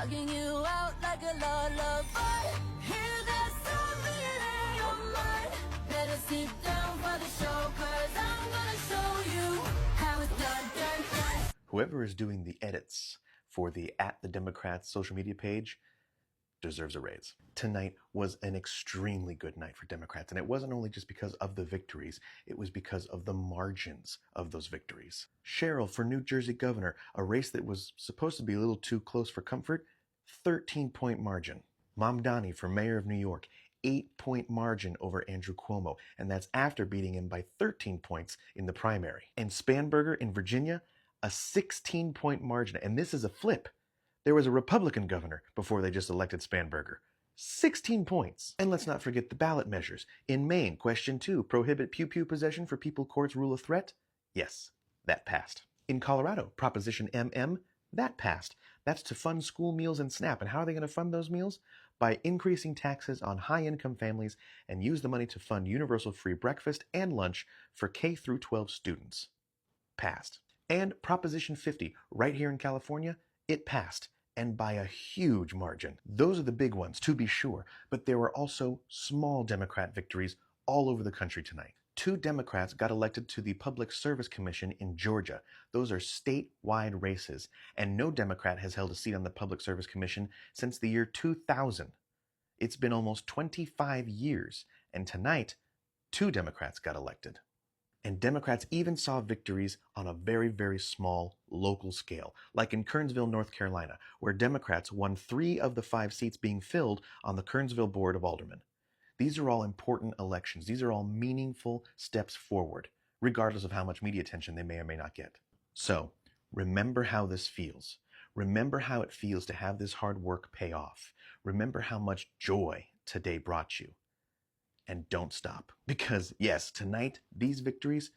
knocking you out like a lullaby. Hear that sound ringing in your mind. Better sit down for the show, 'cause I'm gonna show you how it's done. Whoever is doing the edits for the @the_Democrats social media page deserves a raise. Tonight was an extremely good night for Democrats, and it wasn't only just because of the victories, it was because of the margins of those victories. Cheryl for New Jersey governor, a race that was supposed to be a little too close for comfort, 13-point margin. Mamdani for mayor of New York, 8-point margin over Andrew Cuomo, and that's after beating him by 13 points in the primary. And Spanberger in Virginia, a 16-point margin, and this is a flip. There was a Republican governor before they just elected Spanberger. 16 points. And let's not forget the ballot measures. In Maine, question 2, prohibit pew-pew possession for people courts rule of threat? Yes, that passed. In Colorado, Proposition MM, that passed. That's to fund school meals and SNAP. And how are they going to fund those meals? By increasing taxes on high-income families and use the money to fund universal free breakfast and lunch for K through 12 students. Passed. And Proposition 50, right here in California, it passed, and by a huge margin. Those are the big ones, to be sure, but there were also small Democrat victories all over the country tonight. 2 Democrats got elected to the Public Service Commission in Georgia. Those are statewide races, and no Democrat has held a seat on the Public Service Commission since the year 2000. It's been almost 25 years, and tonight, 2 Democrats got elected. And Democrats even saw victories on a very, very small local scale, like in Kernsville, North Carolina, where Democrats won 3 of the 5 seats being filled on the Kernsville Board of Aldermen. These are all important elections. These are all meaningful steps forward, regardless of how much media attention they may or may not get. So, remember how this feels. Remember how it feels to have this hard work pay off. Remember how much joy today brought you. And don't stop. Because yes, tonight, these victories,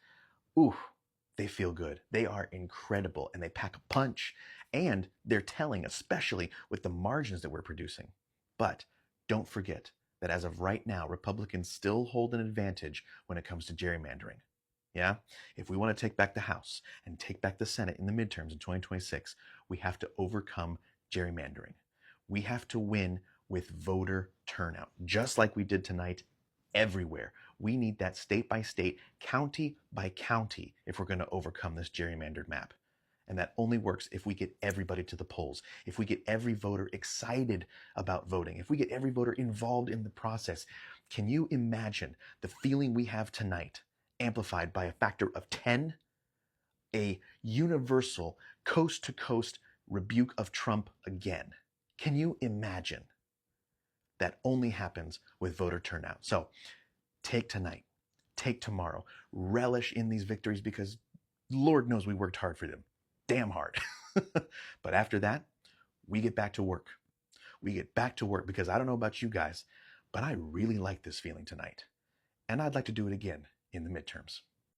they feel good. They are incredible and they pack a punch, and they're telling, especially with the margins that we're producing. But don't forget that as of right now, Republicans still hold an advantage when it comes to gerrymandering. Yeah? If we want to take back the House and take back the Senate in the midterms in 2026, we have to overcome gerrymandering. We have to win with voter turnout, just like we did tonight. Everywhere. We need that state by state, county by county, if we're going to overcome this gerrymandered map. And that only works if we get everybody to the polls, if we get every voter excited about voting, if we get every voter involved in the process. Can you imagine the feeling we have tonight, amplified by a factor of 10? A universal, coast-to-coast rebuke of Trump again. Can you imagine? That only happens with voter turnout. So take tonight, take tomorrow, relish in these victories, because Lord knows we worked hard for them. Damn hard. But after that, we get back to work. We get back to work, because I don't know about you guys, but I really like this feeling tonight. And I'd like to do it again in the midterms.